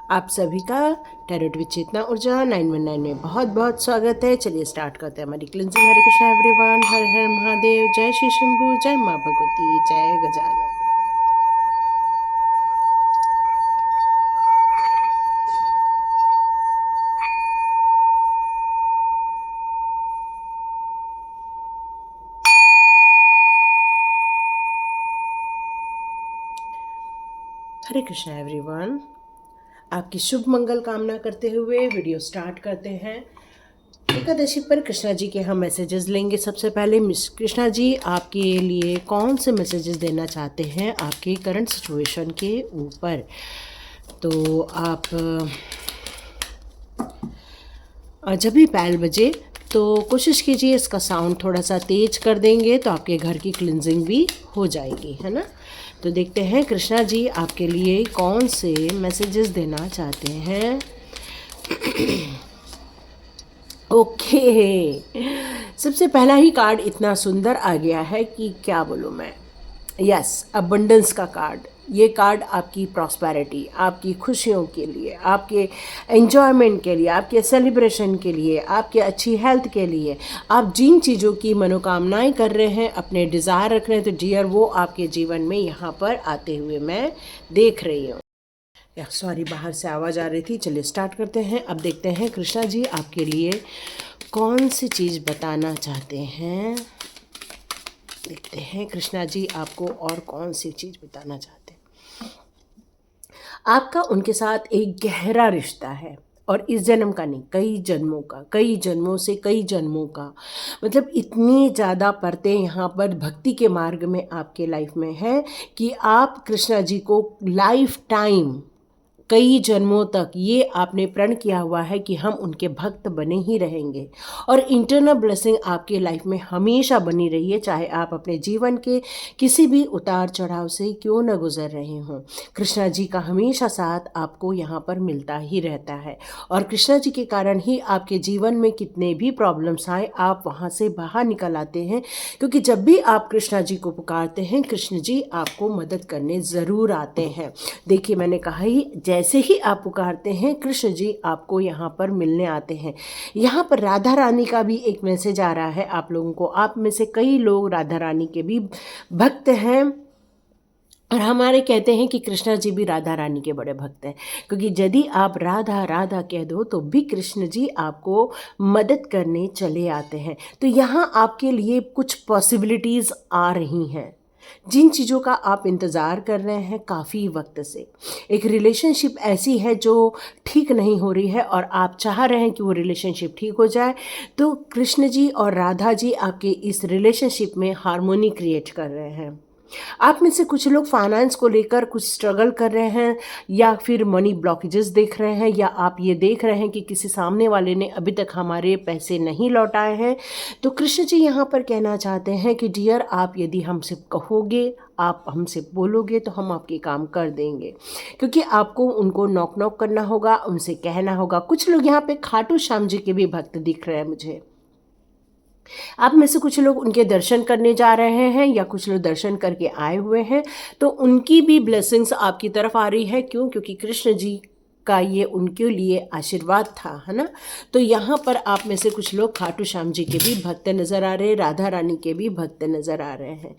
आप सभी का टैरोट विद चेतना ऊर्जा 919 में बहुत बहुत स्वागत है। चलिए स्टार्ट करते हैं हमारी क्लिंजिंग। हरे कृष्णा एवरीवन, हर हर महादेव, जय श्री शंभू, जय माँ भगवती, जय गजानन। हरे कृष्णा एवरीवन, आपकी शुभ मंगल कामना करते हुए वीडियो स्टार्ट करते हैं। एकादशी पर कृष्णा जी के हम मैसेजेस लेंगे। सबसे पहले मिस कृष्णा जी आपके लिए कौन से मैसेजेस देना चाहते हैं आपके करंट सिचुएशन के ऊपर। तो आप जब भी बैल बजे तो कोशिश कीजिए इसका साउंड थोड़ा सा तेज कर देंगे तो आपके घर की क्लिनजिंग भी हो जाएगी, है ना। तो देखते हैं कृष्णा जी आपके लिए कौन से मैसेजेस देना चाहते हैं। ओके, सबसे पहला ही कार्ड इतना सुंदर आ गया है कि क्या बोलूँ मैं। यस, अबंडेंस का कार्ड। ये कार्ड आपकी प्रॉस्पेरिटी, आपकी खुशियों के लिए, आपके एंजॉयमेंट के लिए, आपके सेलिब्रेशन के लिए, आपके अच्छी हेल्थ के लिए, आप जिन चीज़ों की मनोकामनाएं कर रहे हैं, अपने डिज़ायर रख रहे हैं, तो डियर वो आपके जीवन में यहाँ पर आते हुए मैं देख रही हूँ। सॉरी, बाहर से आवाज़ आ रही थी। चलिए स्टार्ट करते हैं। अब देखते हैं कृष्णा जी आपके लिए कौन सी चीज़ बताना चाहते हैं। देखते हैं कृष्णा जी आपको और कौन सी चीज़ बताना चाहते हैं। आपका उनके साथ एक गहरा रिश्ता है और इस जन्म का नहीं, कई जन्मों का, कई जन्मों से कई जन्मों का, मतलब इतनी ज़्यादा परतें यहाँ पर भक्ति के मार्ग में आपके लाइफ में है कि आप कृष्णा जी को लाइफ टाइम, कई जन्मों तक ये आपने प्रण किया हुआ है कि हम उनके भक्त बने ही रहेंगे और इंटरनल ब्लेसिंग आपके लाइफ में हमेशा बनी रही है, चाहे आप अपने जीवन के किसी भी उतार चढ़ाव से क्यों न गुजर रहे हों। कृष्णा जी का हमेशा साथ आपको यहाँ पर मिलता ही रहता है और कृष्णा जी के कारण ही आपके जीवन में कितने भी प्रॉब्लम्स आए आप वहाँ से बाहर निकल आते हैं, क्योंकि जब भी आप कृष्णा जी को पुकारते हैं कृष्ण जी आपको मदद करने ज़रूर आते हैं। देखिए, मैंने कहा ही, जैसे ही आप पुकारते हैं कृष्ण जी आपको यहाँ पर मिलने आते हैं। यहाँ पर राधा रानी का भी एक मैसेज आ रहा है आप लोगों को। आप में से कई लोग राधा रानी के भी भक्त हैं और हमारे कहते हैं कि कृष्णा जी भी राधा रानी के बड़े भक्त हैं, क्योंकि यदि आप राधा राधा कह दो तो भी कृष्ण जी आपको मदद करने चले आते हैं। तो यहाँ आपके लिए कुछ पॉसिबिलिटीज़ आ रही हैं, जिन चीज़ों का आप इंतज़ार कर रहे हैं काफ़ी वक्त से। एक रिलेशनशिप ऐसी है जो ठीक नहीं हो रही है और आप चाह रहे हैं कि वो रिलेशनशिप ठीक हो जाए, तो कृष्ण जी और राधा जी आपके इस रिलेशनशिप में हार्मोनी क्रिएट कर रहे हैं। आप में से कुछ लोग फाइनेंस को लेकर कुछ स्ट्रगल कर रहे हैं या फिर मनी ब्लॉकेजेस देख रहे हैं, या आप ये देख रहे हैं कि किसी सामने वाले ने अभी तक हमारे पैसे नहीं लौटाए हैं। तो कृष्ण जी यहाँ पर कहना चाहते हैं कि डियर, आप यदि हमसे कहोगे, आप हमसे बोलोगे तो हम आपके काम कर देंगे, क्योंकि आपको उनको नॉक नॉक करना होगा, उनसे कहना होगा। कुछ लोग यहाँ पे खाटू श्याम जी के भी भक्त दिख रहे हैं मुझे। आप में से कुछ लोग उनके दर्शन करने जा रहे हैं या कुछ लोग दर्शन करके आए हुए हैं, तो उनकी भी ब्लेसिंग्स आपकी तरफ आ रही है। क्यों? क्योंकि कृष्ण जी का ये उनके लिए आशीर्वाद था, है ना। तो यहाँ पर आप में से कुछ लोग खाटू श्याम जी के भी भक्त नज़र आ रहे हैं, राधा रानी के भी भक्त नज़र आ रहे हैं।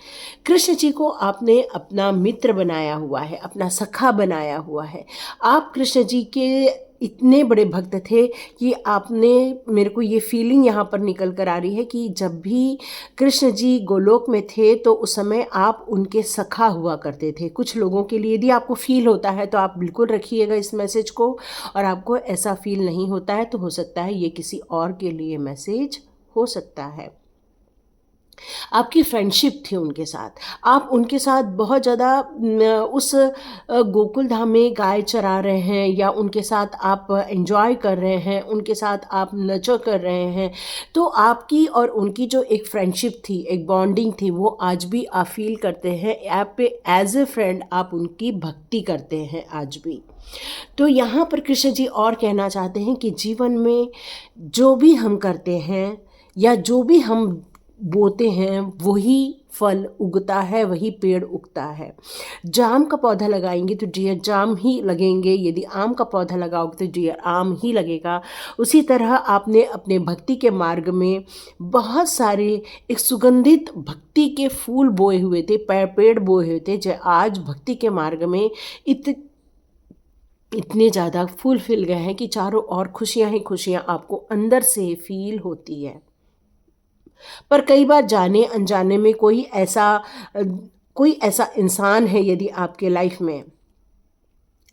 कृष्ण जी को आपने अपना मित्र बनाया हुआ है, अपना सखा बनाया हुआ है। आप कृष्ण जी के इतने बड़े भक्त थे कि आपने, मेरे को ये फीलिंग यहाँ पर निकल कर आ रही है कि जब भी कृष्ण जी गोलोक में थे तो उस समय आप उनके सखा हुआ करते थे। कुछ लोगों के लिए यदि आपको फील होता है तो आप बिल्कुल रखिएगा इस मैसेज को, और आपको ऐसा फील नहीं होता है तो हो सकता है ये किसी और के लिए मैसेज हो सकता है। आपकी फ्रेंडशिप थी उनके साथ, आप उनके साथ बहुत ज़्यादा उस गोकुल धाम में गाय चरा रहे हैं, या उनके साथ आप एंजॉय कर रहे हैं, उनके साथ आप नचो कर रहे हैं। तो आपकी और उनकी जो एक फ्रेंडशिप थी, एक बॉन्डिंग थी, वो आज भी आप फील करते हैं। आप पे एज ए फ्रेंड आप उनकी भक्ति करते हैं आज भी। तो यहाँ पर कृष्ण जी और कहना चाहते हैं कि जीवन में जो भी हम करते हैं या जो भी हम बोते हैं वही फल उगता है, वही पेड़ उगता है। जाम का पौधा लगाएंगे तो डियर जाम ही लगेंगे, यदि आम का पौधा लगाओगे तो डियर आम ही लगेगा। उसी तरह आपने अपने भक्ति के मार्ग में बहुत सारे एक सुगंधित भक्ति के फूल बोए हुए थे, पेड़ बोए हुए थे, जो आज भक्ति के मार्ग में इतने ज़्यादा फूल खिल गए हैं कि चारों ओर खुशियाँ ही खुशियाँ आपको अंदर से फील होती है। पर कई बार जाने अनजाने में कोई ऐसा इंसान है यदि आपके लाइफ में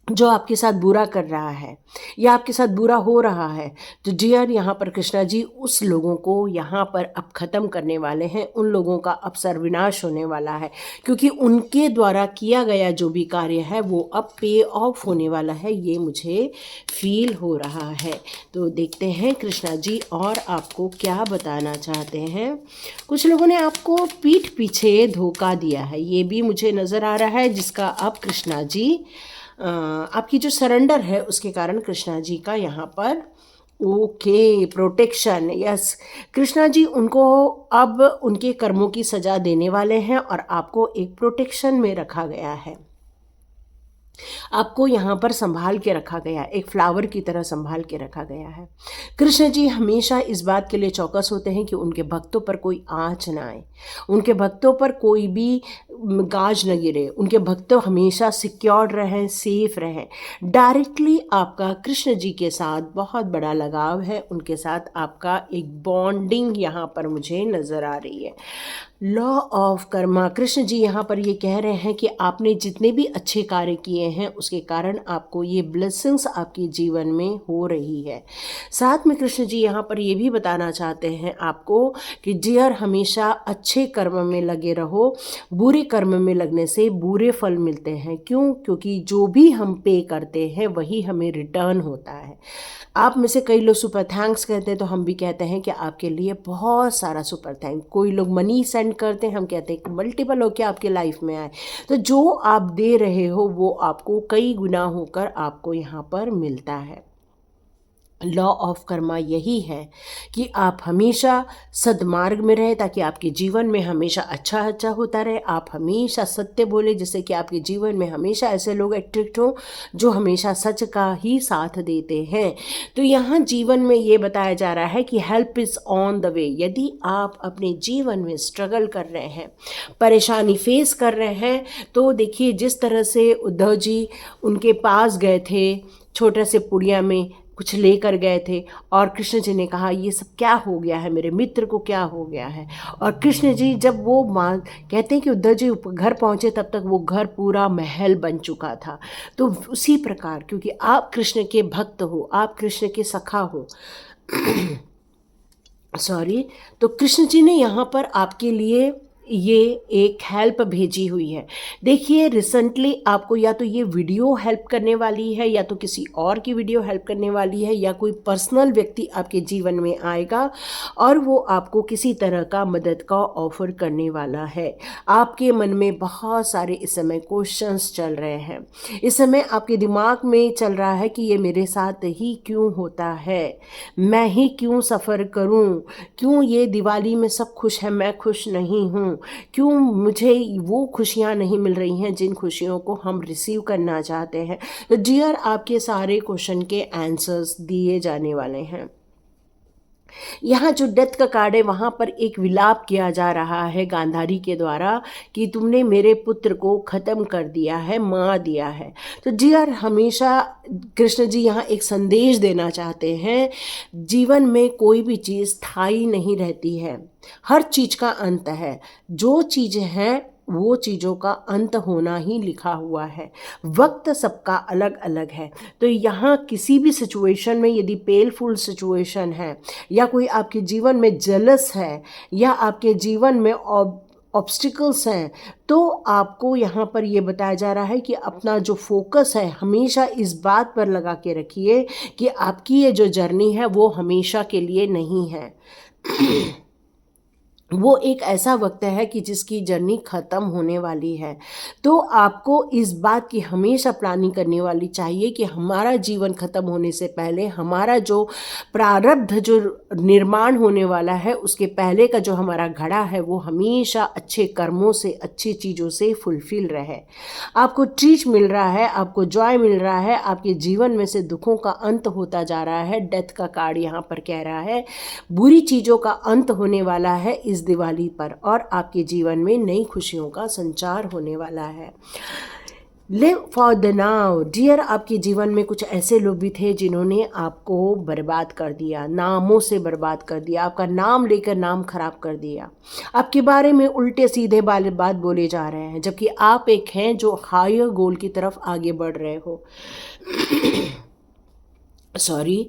जो आपके साथ बुरा कर रहा है या आपके साथ बुरा हो रहा है, तो डियर यहाँ पर कृष्णा जी उस लोगों को यहाँ पर अब ख़त्म करने वाले हैं। उन लोगों का अब सर्वनाश होने वाला है, क्योंकि उनके द्वारा किया गया जो भी कार्य है वो अब पे ऑफ होने वाला है, ये मुझे फील हो रहा है। तो देखते हैं कृष्णा जी और आपको क्या बताना चाहते हैं। कुछ लोगों ने आपको पीठ पीछे धोखा दिया है, ये भी मुझे नज़र आ रहा है, जिसका अब कृष्णा जी आपकी जो सरेंडर है उसके कारण कृष्णा जी का यहाँ पर okay protection, yes, Krishna ji उनको अब उनके कर्मों की सज़ा देने वाले हैं और आपको एक प्रोटेक्शन में रखा गया है। आपको यहाँ पर संभाल के रखा गया, एक फ्लावर की तरह संभाल के रखा गया है। कृष्ण जी हमेशा इस बात के लिए चौकस होते हैं कि उनके भक्तों पर कोई आँच ना आए, उनके भक्तों पर कोई भी गाज न गिरे, उनके भक्त हमेशा सिक्योर्ड रहें, सेफ रहें। डायरेक्टली आपका कृष्ण जी के साथ बहुत बड़ा लगाव है, उनके साथ आपका एक बॉन्डिंग यहाँ पर मुझे नज़र आ रही है। लॉ ऑफ कर्मा, कृष्ण जी यहाँ पर ये कह रहे हैं कि आपने जितने भी अच्छे कार्य किए हैं उसके कारण आपको ये ब्लेसिंग्स आपके जीवन में हो रही है। साथ में कृष्ण जी यहाँ पर ये भी बताना चाहते हैं आपको कि डियर हमेशा अच्छे कर्म में लगे रहो, बुरे कर्म में लगने से बुरे फल मिलते हैं। क्यों? क्योंकि जो भी हम पे करते हैं वही हमें रिटर्न होता है। आप में से कई लोग सुपर थैंक्स कहते हैं, तो हम भी कहते हैं कि आपके लिए बहुत सारा सुपर थैंक। कोई लोग मनी सेंड करते हैं, हम कहते हैं कि मल्टीपल होकर आपके लाइफ में आए। तो जो आप दे रहे हो वो आपको कई गुना होकर आपको यहाँ पर मिलता है। लॉ ऑफ कर्मा यही है कि आप हमेशा सद्मार्ग में रहें, ताकि आपके जीवन में हमेशा अच्छा अच्छा होता रहे। आप हमेशा सत्य बोले, जिससे कि आपके जीवन में हमेशा ऐसे लोग अट्रैक्ट हों जो हमेशा सच का ही साथ देते हैं। तो यहाँ जीवन में ये बताया जा रहा है कि help is on the way. यदि आप अपने जीवन में स्ट्रगल कर रहे हैं, परेशानी फेस कर रहे हैं, तो देखिए जिस तरह से उद्धव जी उनके पास गए थे, छोटे से पुड़िया में कुछ लेकर गए थे, और कृष्ण जी ने कहा ये सब क्या हो गया है, मेरे मित्र को क्या हो गया है। और कृष्ण जी जब वो कहते हैं कि उद्धव जी घर पहुँचे, तब तक वो घर पूरा महल बन चुका था। तो उसी प्रकार, क्योंकि आप कृष्ण के भक्त हो, आप कृष्ण के सखा हो सॉरी, तो कृष्ण जी ने यहाँ पर आपके लिए ये एक हेल्प भेजी हुई है। देखिए रिसेंटली आपको या तो ये वीडियो हेल्प करने वाली है, या तो किसी और की वीडियो हेल्प करने वाली है, या कोई पर्सनल व्यक्ति आपके जीवन में आएगा और वो आपको किसी तरह का मदद का ऑफर करने वाला है। आपके मन में बहुत सारे इस समय क्वेश्चंस चल रहे हैं, इस समय आपके दिमाग में चल रहा है कि ये मेरे साथ ही क्यों होता है, मैं ही क्यों सफ़र करूं, क्यों ये दिवाली में सब खुश है मैं खुश नहीं हूँ, क्यों मुझे वो खुशियाँ नहीं मिल रही हैं जिन खुशियों को हम रिसीव करना चाहते हैं। तो डियर आपके सारे क्वेश्चन के आंसर्स दिए जाने वाले हैं। यहाँ जो डेथ का कार्ड है वहाँ पर एक विलाप किया जा रहा है गांधारी के द्वारा कि तुमने मेरे पुत्र को ख़त्म कर दिया है, मार दिया है। तो डियर हमेशा कृष्ण जी यहाँ एक संदेश देना चाहते हैं, जीवन में कोई भी चीज़ स्थायी नहीं रहती है, हर चीज़ का अंत है। जो चीज़ें हैं वो चीज़ों का अंत होना ही लिखा हुआ है, वक्त सबका अलग अलग है। तो यहाँ किसी भी सिचुएशन में यदि पेलफुल सिचुएशन है, या कोई आपके जीवन में जेलस है, या आपके जीवन में ऑब्स्टिकल्स हैं, तो आपको यहाँ पर ये बताया जा रहा है कि अपना जो फोकस है हमेशा इस बात पर लगा के रखिए कि आपकी ये जो जर्नी है वो हमेशा के लिए नहीं है। वो एक ऐसा वक्त है कि जिसकी जर्नी ख़त्म होने वाली है। तो आपको इस बात की हमेशा प्लानिंग करने वाली चाहिए कि हमारा जीवन ख़त्म होने से पहले हमारा जो प्रारब्ध जो निर्माण होने वाला है, उसके पहले का जो हमारा घड़ा है वो हमेशा अच्छे कर्मों से, अच्छी चीज़ों से फुलफ़िल रहे। आपको ट्रीट मिल रहा है, आपको जॉय मिल रहा है, आपके जीवन में से दुखों का अंत होता जा रहा है। डेथ का कार्ड यहाँ पर कह रहा है बुरी चीज़ों का अंत होने वाला है इस दिवाली पर, और आपके जीवन में नई खुशियों का संचार होने वाला है। Live for the now dear. आपके जीवन में कुछ ऐसे लोग भी थे जिन्होंने आपको बर्बाद कर दिया, नामों से बर्बाद कर दिया, आपका नाम लेकर नाम खराब कर दिया, आपके बारे में उल्टे सीधे बात बोले जा रहे हैं, जबकि आप एक हैं जो हायर गोल की तरफ आगे बढ़ रहे हो। सॉरी,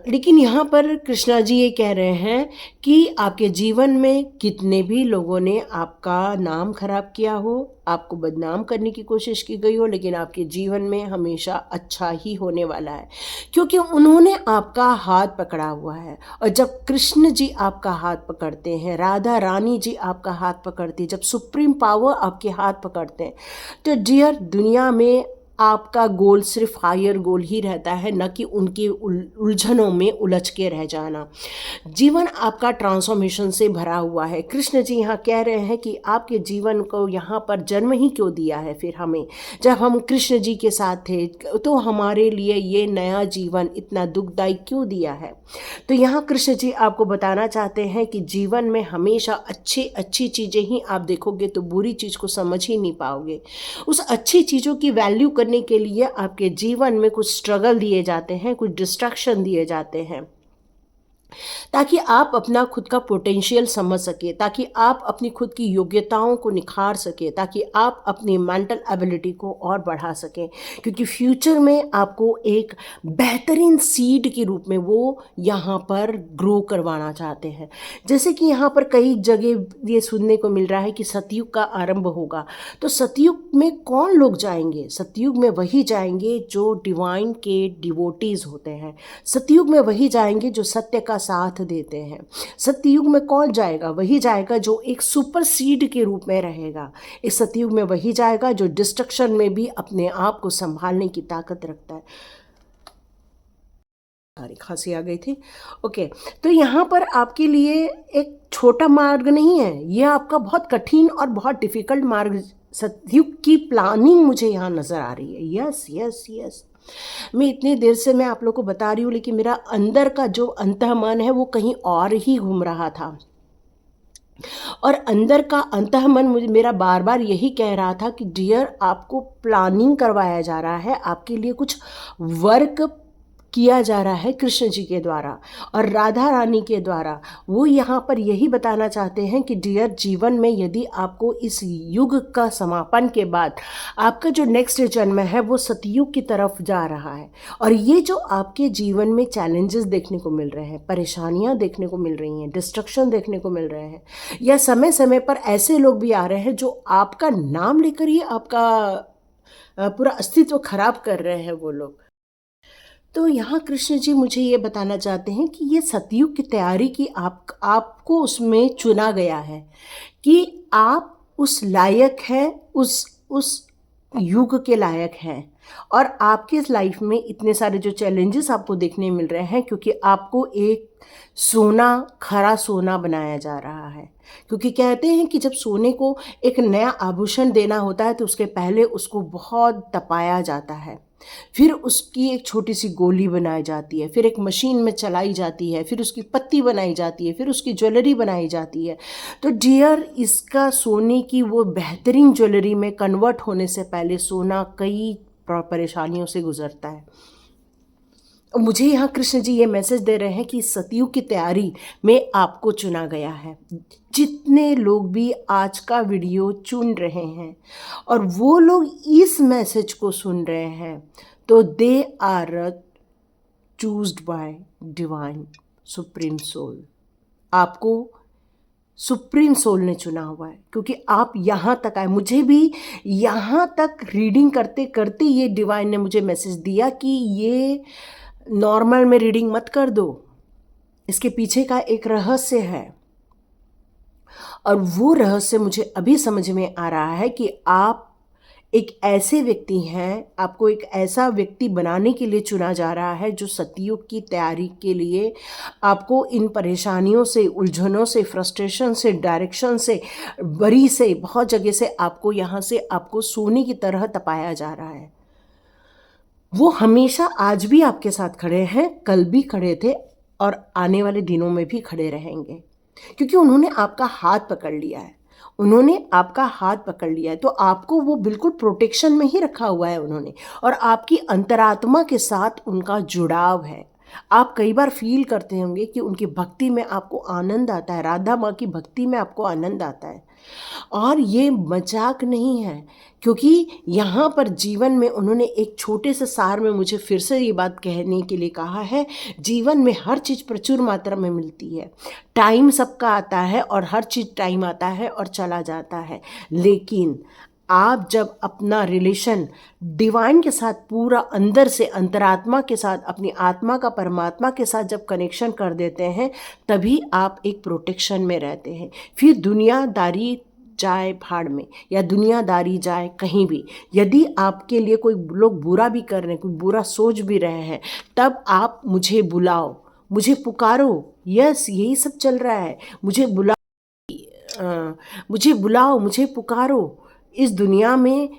लेकिन यहाँ पर कृष्णा जी ये कह रहे हैं कि आपके जीवन में कितने भी लोगों ने आपका नाम खराब किया हो, आपको बदनाम करने की कोशिश की गई हो, लेकिन आपके जीवन में हमेशा अच्छा ही होने वाला है, क्योंकि उन्होंने आपका हाथ पकड़ा हुआ है। और जब कृष्ण जी आपका हाथ पकड़ते हैं, राधा रानी जी आपका हाथ पकड़ती है, जब सुप्रीम पावर आपके हाथ पकड़ते हैं, तो डियर दुनिया में आपका गोल सिर्फ हायर गोल ही रहता है, न कि उनकी उलझनों में उलझ के रह जाना। जीवन आपका ट्रांसफॉर्मेशन से भरा हुआ है। कृष्ण जी यहाँ कह रहे हैं कि आपके जीवन को यहाँ पर जन्म ही क्यों दिया है फिर हमें, जब हम कृष्ण जी के साथ थे तो हमारे लिए ये नया जीवन इतना दुखदायी क्यों दिया है। तो यहाँ कृष्ण जी आपको बताना चाहते हैं कि जीवन में हमेशा अच्छी चीज़ें ही आप देखोगे तो बुरी चीज़ को समझ ही नहीं पाओगे। उस अच्छी चीज़ों की वैल्यू करने के लिए आपके जीवन में कुछ स्ट्रगल दिए जाते हैं, कुछ डिस्ट्रैक्शन दिए जाते हैं, ताकि आप अपना खुद का पोटेंशियल समझ सके, ताकि आप अपनी खुद की योग्यताओं को निखार सके, ताकि आप अपनी मेंटल एबिलिटी को और बढ़ा सकें, क्योंकि फ्यूचर में आपको एक बेहतरीन सीड के रूप में वो यहाँ पर ग्रो करवाना चाहते हैं। जैसे कि यहाँ पर कई जगह ये सुनने को मिल रहा है कि सतयुग का आरंभ होगा, तो सतयुग में कौन लोग जाएंगे? सतयुग में वही जाएंगे जो डिवाइन के डिवोटीज होते हैं। सतयुग में वही जाएंगे जो सत्य का साथ देते हैं। सतयुग में कौन जाएगा? वही जाएगा जो एक सुपर सीड के रूप में रहेगा। इस सतयुग में वही जाएगा जो डिस्ट्रक्शन में भी अपने आप को संभालने की ताकत रखता है। अरे खांसी आ गई थी। ओके, तो यहाँ पर आपके लिए एक छोटा मार्ग नहीं है, यह आपका बहुत कठिन और बहुत डिफिकल्ट मार्ग, सतयुग की प्लानिंग मुझे यहाँ नज़र आ रही है। यस यस यस, मैं इतनी देर से मैं आप लोग को बता रही हूँ, लेकिन मेरा अंदर का जो अंतःमन है वो कहीं और ही घूम रहा था, और अंदर का अंतःमन मुझे मेरा बार बार यही कह रहा था कि डियर आपको प्लानिंग करवाया जा रहा है, आपके लिए कुछ वर्क किया जा रहा है कृष्ण जी के द्वारा और राधा रानी के द्वारा। वो यहाँ पर यही बताना चाहते हैं कि डियर जीवन में यदि आपको इस युग का समापन के बाद आपका जो नेक्स्ट जन्म है वो सतयुग की तरफ जा रहा है, और ये जो आपके जीवन में चैलेंजेस देखने को मिल रहे हैं, परेशानियाँ देखने को मिल रही हैं, डिस्ट्रक्शन देखने को मिल रहे हैं, या समय समय पर ऐसे लोग भी आ रहे हैं जो आपका नाम लेकर ही आपका पूरा अस्तित्व खराब कर रहे हैं वो लोग। तो यहाँ कृष्ण जी मुझे ये बताना चाहते हैं कि ये सतयुग की तैयारी की आपको उसमें चुना गया है कि आप उस लायक हैं, उस युग के लायक हैं, और आपके इस लाइफ में इतने सारे जो चैलेंजेस आपको देखने मिल रहे हैं क्योंकि आपको एक सोना, खरा सोना बनाया जा रहा है। क्योंकि कहते हैं कि जब सोने को एक नया आभूषण देना होता है तो उसके पहले उसको बहुत तपाया जाता है, फिर उसकी एक छोटी सी गोली बनाई जाती है, फिर एक मशीन में चलाई जाती है, फिर उसकी पत्ती बनाई जाती है, फिर उसकी ज्वेलरी बनाई जाती है। तो डियर इसका सोने की वो बेहतरीन ज्वेलरी में कन्वर्ट होने से पहले सोना कई परेशानियों से गुजरता है। मुझे यहाँ कृष्ण जी ये मैसेज दे रहे हैं कि सतयुग की तैयारी में आपको चुना गया है। जितने लोग भी आज का वीडियो चुन रहे हैं और वो लोग इस मैसेज को सुन रहे हैं, तो they are chosen by divine supreme soul. आपको सुप्रीम सोल ने चुना हुआ है क्योंकि आप यहाँ तक आए। मुझे भी यहाँ तक रीडिंग करते करते ये डिवाइन ने मुझे मैसेज दिया कि ये नॉर्मल में रीडिंग मत कर दो, इसके पीछे का एक रहस्य है। और वो रहस्य मुझे अभी समझ में आ रहा है कि आप एक ऐसे व्यक्ति हैं, आपको एक ऐसा व्यक्ति बनाने के लिए चुना जा रहा है जो सतयुग की तैयारी के लिए आपको इन परेशानियों से, उलझनों से, फ्रस्ट्रेशन से, डायरेक्शन से, वरी से, बहुत जगह से आपको यहाँ से आपको सोने की तरह तपाया जा रहा है। वो हमेशा आज भी आपके साथ खड़े हैं, कल भी खड़े थे और आने वाले दिनों में भी खड़े रहेंगे, क्योंकि उन्होंने आपका हाथ पकड़ लिया है। उन्होंने आपका हाथ पकड़ लिया है, तो आपको वो बिल्कुल प्रोटेक्शन में ही रखा हुआ है उन्होंने, और आपकी अंतरात्मा के साथ उनका जुड़ाव है। आप कई बार फील करते होंगे कि उनकी भक्ति में आपको आनंद आता है, राधा माँ की भक्ति में आपको आनंद आता है। और ये मजाक नहीं है, क्योंकि यहाँ पर जीवन में उन्होंने एक छोटे से सार में मुझे फिर से ये बात कहने के लिए कहा है, जीवन में हर चीज़ प्रचुर मात्रा में मिलती है। टाइम सबका आता है और हर चीज़ टाइम आता है और चला जाता है, लेकिन आप जब अपना रिलेशन डिवाइन के साथ पूरा अंदर से, अंतरात्मा के साथ, अपनी आत्मा का परमात्मा के साथ जब कनेक्शन कर देते हैं, तभी आप एक प्रोटेक्शन में रहते हैं। फिर दुनियादारी जाए भाड़ में या दुनियादारी जाए कहीं भी, यदि आपके लिए कोई लोग बुरा भी कर रहे हैं, कोई बुरा सोच भी रहे हैं, तब आप मुझे बुलाओ, मुझे पुकारो। यस, यही सब चल रहा है। मुझे बुलाओ, मुझे पुकारो। इस दुनिया में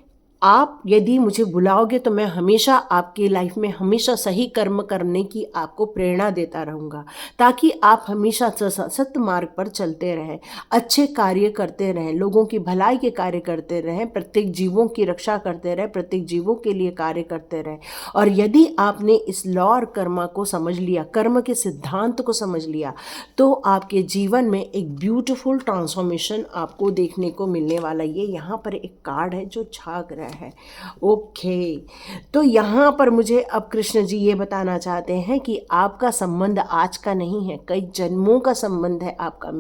आप यदि मुझे बुलाओगे तो मैं हमेशा आपकी लाइफ में हमेशा सही कर्म करने की आपको प्रेरणा देता रहूँगा, ताकि आप हमेशा सत्य मार्ग पर चलते रहें, अच्छे कार्य करते रहें, लोगों की भलाई के कार्य करते रहें, प्रत्येक जीवों की रक्षा करते रहें, प्रत्येक जीवों के लिए कार्य करते रहें। और यदि आपने इस लॉ और कर्मा को समझ लिया, कर्म के सिद्धांत को समझ लिया, तो आपके जीवन में एक ब्यूटीफुल ट्रांसफॉर्मेशन आपको देखने को मिलने वाला। ये यहाँ पर एक कार्ड है जो झाँक रहा है। ओके, तो यहाँ पर मुझे अब कृष्ण जी ये बताना चाहते हैं कि आपका संबंध आज का नहीं है, कई जन्मों का संबंध है आपका।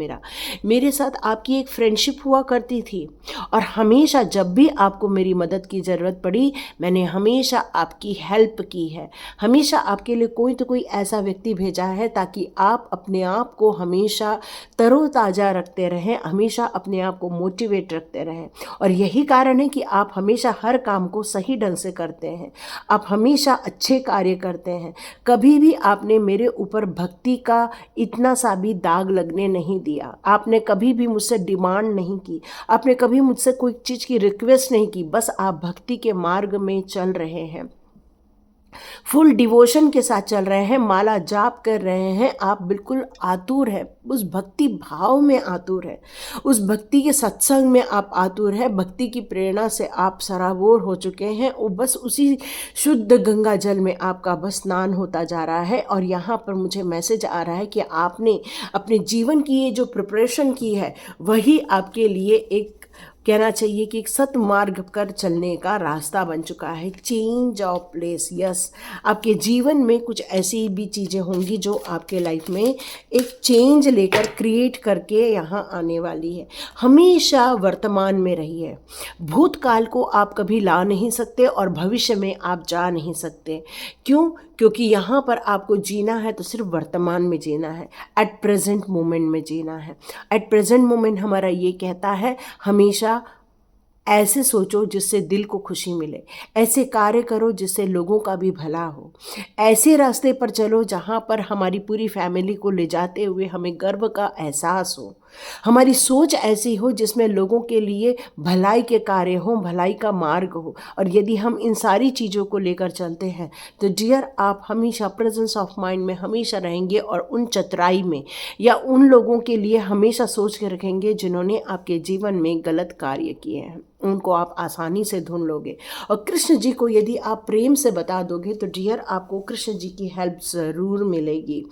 मेरे साथ आपकी एक फ्रेंडशिप हुआ करती थी, और हमेशा जब भी आपको मेरी मदद की ज़रूरत पड़ी, मैंने हमेशा आपकी हेल्प की है। हमेशा आपके लिए कोई तो कोई ऐसा व्यक्ति भेजा है ताकि आप अपने आप को हमेशा तरोताज़ा रखते रहें, हमेशा अपने आप को मोटिवेट रखते रहें। और यही कारण है कि आप हमेशा हर काम को सही ढंग से करते हैं, आप हमेशा अच्छे कार्य करते हैं। कभी भी आपने मेरे ऊपर भक्ति का इतना सा भी दाग लगने नहीं दिया। आपने कभी भी मुझसे डिमांड नहीं की, आपने कभी मुझसे कोई चीज़ की रिक्वेस्ट नहीं की। बस आप भक्ति के मार्ग में चल रहे हैं, फुल डिवोशन के साथ चल रहे हैं, माला जाप कर रहे हैं। आप बिल्कुल आतुर है, उस भक्ति भाव में आतुर है, उस भक्ति के सत्संग में आप आतुर है। भक्ति की प्रेरणा से आप सराबोर हो चुके हैं, वो बस उसी शुद्ध गंगा जल में आपका बस स्नान होता जा रहा है। और यहाँ पर मुझे मैसेज आ रहा है कि आपने अपने जीवन की ये जो प्रिपरेशन की है, वही आपके लिए एक कहना चाहिए कि एक सत मार्ग पर चलने का रास्ता बन चुका है। चेंज ऑफ प्लेस, यस, आपके जीवन में कुछ ऐसी भी चीज़ें होंगी जो आपके लाइफ में एक चेंज लेकर क्रिएट करके यहाँ आने वाली है। हमेशा वर्तमान में रहिए, भूतकाल को आप कभी ला नहीं सकते और भविष्य में आप जा नहीं सकते। क्यों? क्योंकि यहाँ पर आपको जीना है तो सिर्फ वर्तमान में जीना है, एट प्रेजेंट मोमेंट में जीना है। एट प्रेजेंट मोमेंट हमारा ये कहता है हमेशा ऐसे सोचो जिससे दिल को खुशी मिले, ऐसे कार्य करो जिससे लोगों का भी भला हो, ऐसे रास्ते पर चलो जहाँ पर हमारी पूरी फैमिली को ले जाते हुए हमें गर्व का एहसास हो। हमारी सोच ऐसी हो जिसमें लोगों के लिए भलाई के कार्य हो, भलाई का मार्ग हो। और यदि हम इन सारी चीज़ों को लेकर चलते हैं तो डियर, आप हमेशा प्रेजेंस ऑफ माइंड में हमेशा रहेंगे और उन चतुराई में या उन लोगों के लिए हमेशा सोच के रखेंगे जिन्होंने आपके जीवन में गलत कार्य किए हैं, उनको आप आसानी से ढूंढ लोगे। और कृष्ण जी को यदि आप प्रेम से बता दोगे तो डियर, आपको कृष्ण जी की हेल्प ज़रूर मिलेगी।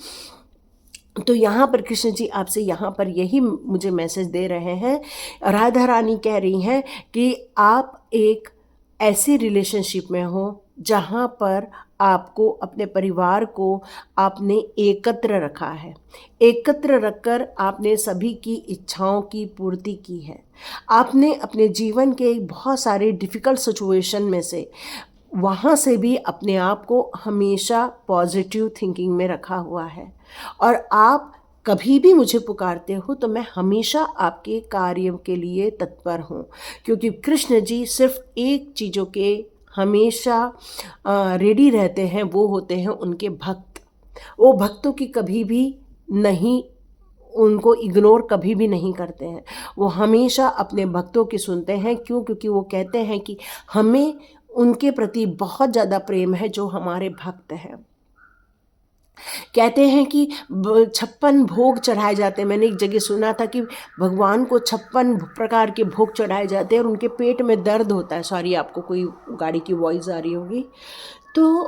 तो यहाँ पर कृष्ण जी आपसे यहाँ पर यही मुझे मैसेज दे रहे हैं। राधा रानी कह रही हैं कि आप एक ऐसी रिलेशनशिप में हो जहाँ पर आपको अपने परिवार को आपने एकत्र रखा है, एकत्र रखकर आपने सभी की इच्छाओं की पूर्ति की है। आपने अपने जीवन के बहुत सारे डिफ़िकल्ट सिचुएशन में से वहाँ से भी अपने आप को हमेशा पॉजिटिव थिंकिंग में रखा हुआ है। और आप कभी भी मुझे पुकारते हो तो मैं हमेशा आपके कार्य के लिए तत्पर हूँ, क्योंकि कृष्ण जी सिर्फ एक चीज़ों के हमेशा रेडी रहते हैं, वो होते हैं उनके भक्त। वो भक्तों की कभी भी नहीं, उनको इग्नोर कभी भी नहीं करते हैं। वो हमेशा अपने भक्तों की सुनते हैं। क्यों? क्योंकि वो कहते हैं कि हमें उनके प्रति बहुत ज़्यादा प्रेम है जो हमारे भक्त हैं। कहते हैं कि 56 भोग चढ़ाए जाते हैं। मैंने एक जगह सुना था कि भगवान को 56 प्रकार के भोग चढ़ाए जाते हैं और उनके पेट में दर्द होता है। सॉरी, आपको कोई गाड़ी की वॉइस आ रही होगी। तो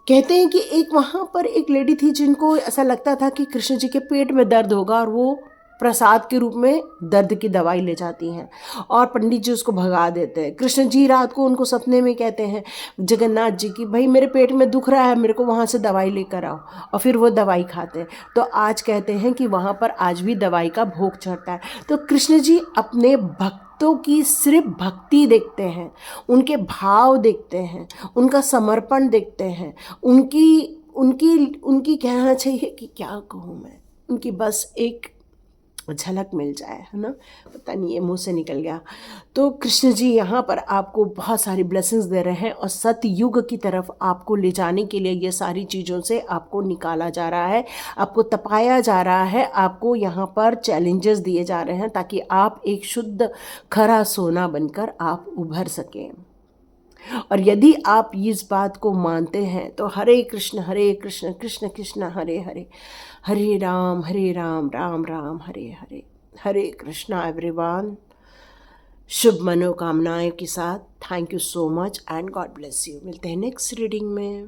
कहते हैं कि एक वहाँ पर एक लेडी थी जिनको ऐसा लगता था कि कृष्ण जी के पेट में दर्द होगा, और वो प्रसाद के रूप में दर्द की दवाई ले जाती हैं और पंडित जी उसको भगा देते हैं। कृष्ण जी रात को उनको सपने में कहते हैं जगन्नाथ जी की, भाई मेरे पेट में दुख रहा है, मेरे को वहाँ से दवाई लेकर आओ, और फिर वो दवाई खाते हैं। तो आज कहते हैं कि वहाँ पर आज भी दवाई का भोग चढ़ता है। तो कृष्ण जी अपने भक्तों की सिर्फ भक्ति देखते हैं, उनके भाव देखते हैं, उनका समर्पण देखते हैं, उनकी उनकी उनकी कहना चाहिए कि क्या कहूँ मैं, उनकी बस एक झलक मिल जाए, है ना। पता नहीं ये मुंह से निकल गया। तो कृष्ण जी यहाँ पर आपको बहुत सारी ब्लेसिंग्स दे रहे हैं और सतयुग की तरफ आपको ले जाने के लिए ये सारी चीज़ों से आपको निकाला जा रहा है, आपको तपाया जा रहा है, आपको यहाँ पर चैलेंजेस दिए जा रहे हैं ताकि आप एक शुद्ध खरा सोना बनकर आप उभर सकें। और यदि आप इस बात को मानते हैं तो हरे कृष्ण कृष्ण कृष्ण हरे हरे, हरे राम राम राम हरे हरे। हरे कृष्णा एवरीवन। शुभ मनोकामनाएं के साथ thank you so much and God bless you. मिलते हैं नेक्स्ट रीडिंग में।